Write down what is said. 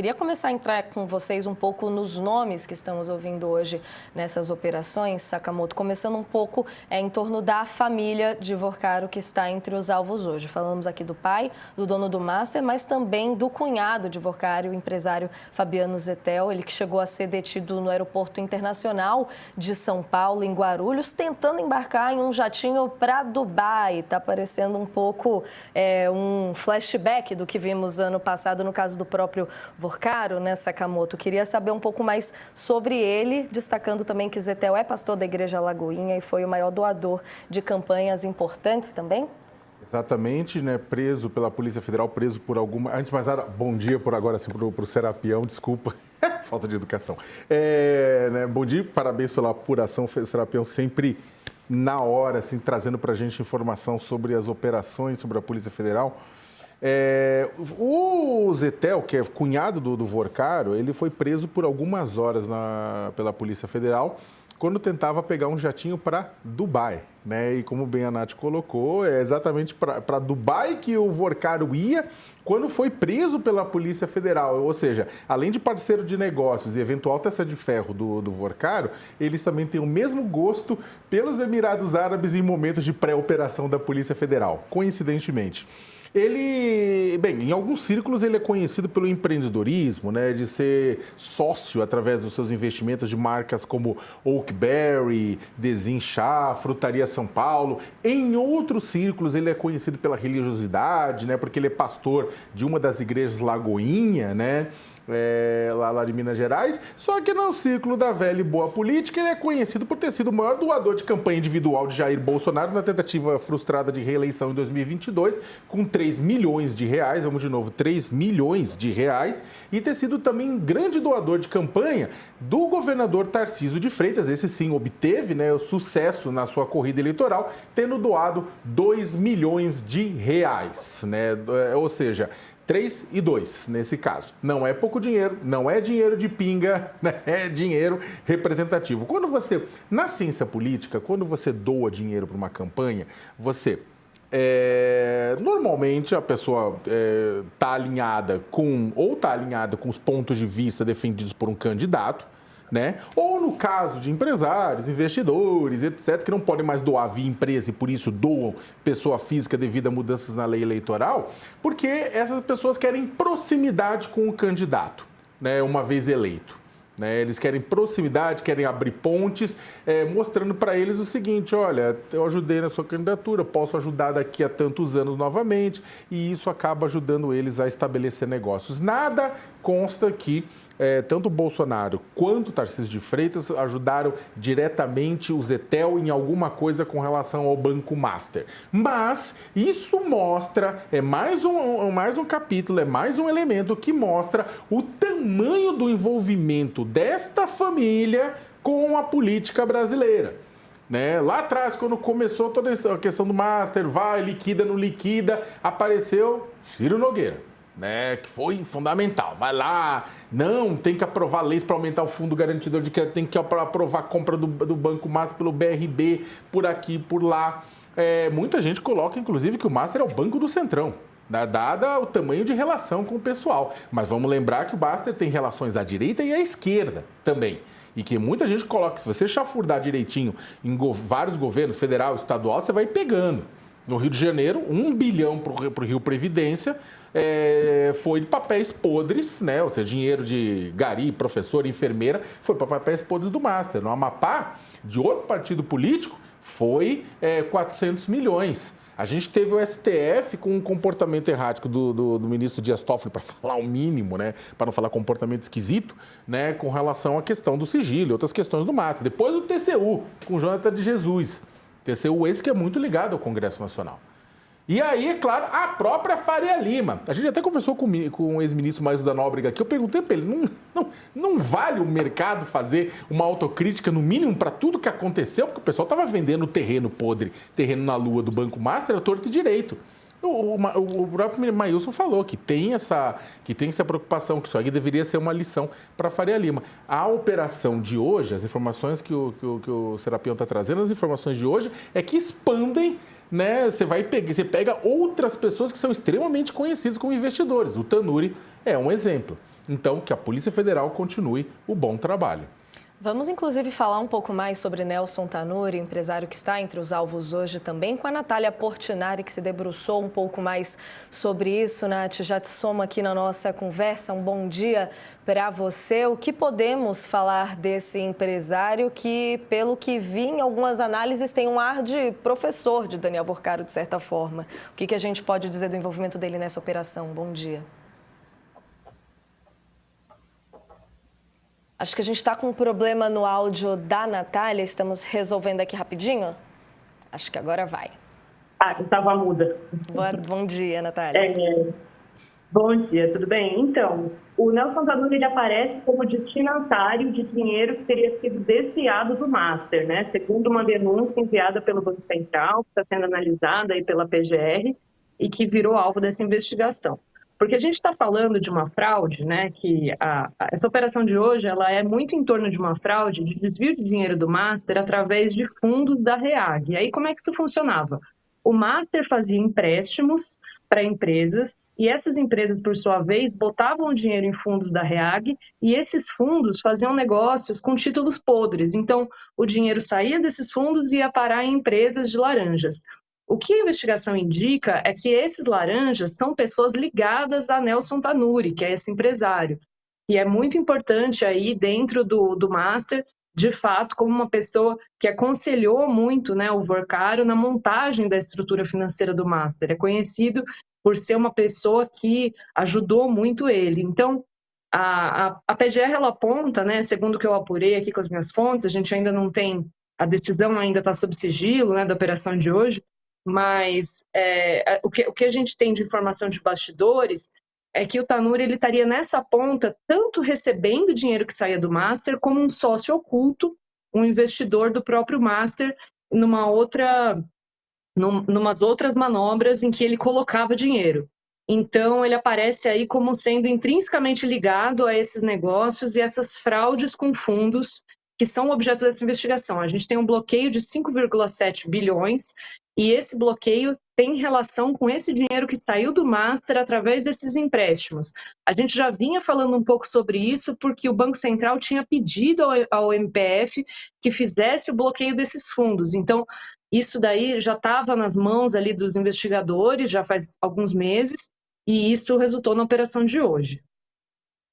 Queria começar a entrar com vocês um pouco nos nomes que estamos ouvindo hoje nessas operações, Sakamoto, começando um pouco em torno da família de Vorcaro que está entre os alvos hoje. Falamos aqui do pai, do dono do Master, mas também do cunhado de Vorcaro, o empresário Fabiano Zettel, ele que chegou a ser detido no Aeroporto Internacional de São Paulo, em Guarulhos, tentando embarcar em um jatinho para Dubai. Está parecendo um pouco um flashback do que vimos ano passado no caso do próprio Vorcaro, né, Sakamoto? Queria saber um pouco mais sobre ele, destacando também que Zettel é pastor da Igreja Lagoinha e foi o maior doador de campanhas importantes também? Exatamente, né? Preso pela Polícia Federal, preso por alguma... Antes de mais nada, bom dia por agora, assim, para o Serapião, desculpa, falta de educação. Né? Bom dia, parabéns pela apuração, Serapião, sempre na hora, assim, trazendo para a gente informação sobre as operações, sobre a Polícia Federal. O Zettel, que é cunhado do Vorcaro, ele foi preso por algumas horas pela Polícia Federal quando tentava pegar um jatinho para Dubai, né? E como bem a Nath colocou, é exatamente para Dubai que o Vorcaro ia quando foi preso pela Polícia Federal. Ou seja, além de parceiro de negócios e eventual testa de ferro do Vorcaro, eles também têm o mesmo gosto pelos Emirados Árabes em momentos de pré-operação da Polícia Federal, coincidentemente. Ele, bem, em alguns círculos ele é conhecido pelo empreendedorismo, né, de ser sócio através dos seus investimentos de marcas como Oakberry, Desinchá, Frutaria São Paulo. Em outros círculos ele é conhecido pela religiosidade, né, porque ele é pastor de uma das igrejas Lagoinha, né, lá de Minas Gerais. Só que no círculo da velha e boa política, ele é conhecido por ter sido o maior doador de campanha individual de Jair Bolsonaro na tentativa frustrada de reeleição em 2022, com 3 milhões de reais, vamos de novo, 3 milhões de reais, e ter sido também grande doador de campanha do governador Tarcísio de Freitas. Esse sim obteve, né, o sucesso na sua corrida eleitoral, tendo doado 2 milhões de reais, né? Ou seja, 3 e 2, nesse caso. Não é pouco dinheiro, não é dinheiro de pinga, né? É dinheiro representativo. Quando você, na ciência política, quando você doa dinheiro para uma campanha, você... normalmente a pessoa está alinhada com os pontos de vista defendidos por um candidato, né? Ou no caso de empresários, investidores, etc., que não podem mais doar via empresa e por isso doam pessoa física devido a mudanças na lei eleitoral, porque essas pessoas querem proximidade com o candidato, né? Uma vez eleito. Eles querem proximidade, querem abrir pontes, mostrando para eles o seguinte: olha, eu ajudei na sua candidatura, posso ajudar daqui a tantos anos novamente, e isso acaba ajudando eles a estabelecer negócios. Nada consta que tanto o Bolsonaro quanto o Tarcísio de Freitas ajudaram diretamente o Zettel em alguma coisa com relação ao Banco Master. Mas isso mostra, mais um capítulo, mais um elemento que mostra o tamanho do envolvimento desta família com a política brasileira. Né? Lá atrás, quando começou toda a questão do Master, vai, liquida, não liquida, apareceu Ciro Nogueira. Né, que foi fundamental. Vai lá, não, tem que aprovar leis para aumentar o fundo garantidor de crédito, tem que aprovar a compra do Banco Master pelo BRB, por aqui, por lá. Muita gente coloca, inclusive, que o Master é o Banco do Centrão, dada o tamanho de relação com o pessoal. Mas vamos lembrar que o Master tem relações à direita e à esquerda também. E que muita gente coloca, se você chafurdar direitinho em vários governos, federal, estadual, você vai pegando. No Rio de Janeiro, 1 bilhão para o Rio Previdência, foi de papéis podres, né? Ou seja, dinheiro de gari, professor, enfermeira, foi para papéis podres do Master. No Amapá, de outro partido político, foi 400 milhões. A gente teve o STF com um comportamento errático do ministro Dias Toffoli, para falar o mínimo, né? Para não falar comportamento esquisito, né? Com relação à questão do sigilo e outras questões do Master. Depois o TCU, com Jonathan de Jesus. TCU esse que é muito ligado ao Congresso Nacional. E aí, é claro, a própria Faria Lima. A gente até conversou com o ex-ministro Márcio da Nóbrega aqui. Eu perguntei para ele, não vale o mercado fazer uma autocrítica, no mínimo, para tudo que aconteceu? Porque o pessoal estava vendendo terreno podre, terreno na lua do Banco Master, a torto e direito. O próprio Maílson falou que tem essa preocupação, que isso aí deveria ser uma lição para a Faria Lima. A operação de hoje, as informações que o Serapião está trazendo, as informações de hoje é que expandem, né? Você pega outras pessoas que são extremamente conhecidas como investidores. O Tanuri é um exemplo. Então, que a Polícia Federal continue o bom trabalho. Vamos, inclusive, falar um pouco mais sobre Nelson Tanure, empresário que está entre os alvos hoje também, com a Natália Portinari, que se debruçou um pouco mais sobre isso. Nath, já te somo aqui na nossa conversa. Um bom dia para você. O que podemos falar desse empresário que, pelo que vi em algumas análises, tem um ar de professor de Daniel Vorcaro, de certa forma? O que a gente pode dizer do envolvimento dele nessa operação? Bom dia. Acho que a gente está com um problema no áudio da Natália. Estamos resolvendo aqui rapidinho? Acho que agora vai. Estava muda. Bom dia, Natália. Bom dia, tudo bem? Então, o Nelson Tanure, ele aparece como destinatário de dinheiro que teria sido desviado do Master, né? Segundo uma denúncia enviada pelo Banco Central, que está sendo analisada aí pela PGR e que virou alvo dessa investigação. Porque a gente está falando de uma fraude, né, que essa operação de hoje ela é muito em torno de uma fraude de desvio de dinheiro do Master através de fundos da REAG. E aí como é que isso funcionava? O Master fazia empréstimos para empresas e essas empresas, por sua vez, botavam o dinheiro em fundos da REAG e esses fundos faziam negócios com títulos podres. Então, o dinheiro saía desses fundos e ia parar em empresas de laranjas. O que a investigação indica é que esses laranjas são pessoas ligadas a Nelson Tanure, que é esse empresário. E é muito importante aí dentro do Master, de fato, como uma pessoa que aconselhou muito, né, o Vorcaro na montagem da estrutura financeira do Master. É conhecido por ser uma pessoa que ajudou muito ele. Então, a PGR ela aponta, né, segundo o que eu apurei aqui com as minhas fontes, a gente ainda não tem, a decisão ainda está sob sigilo, né, da operação de hoje, mas o que a gente tem de informação de bastidores é que o Tanure ele estaria nessa ponta tanto recebendo dinheiro que saía do Master como um sócio oculto, um investidor do próprio Master numas outras manobras em que ele colocava dinheiro. Então ele aparece aí como sendo intrinsecamente ligado a esses negócios e essas fraudes com fundos que são objeto dessa investigação. A gente tem um bloqueio de 5,7 bilhões e esse bloqueio tem relação com esse dinheiro que saiu do Master através desses empréstimos. A gente já vinha falando um pouco sobre isso porque o Banco Central tinha pedido ao MPF que fizesse o bloqueio desses fundos. Então, isso daí já estava nas mãos ali dos investigadores já faz alguns meses e isso resultou na operação de hoje.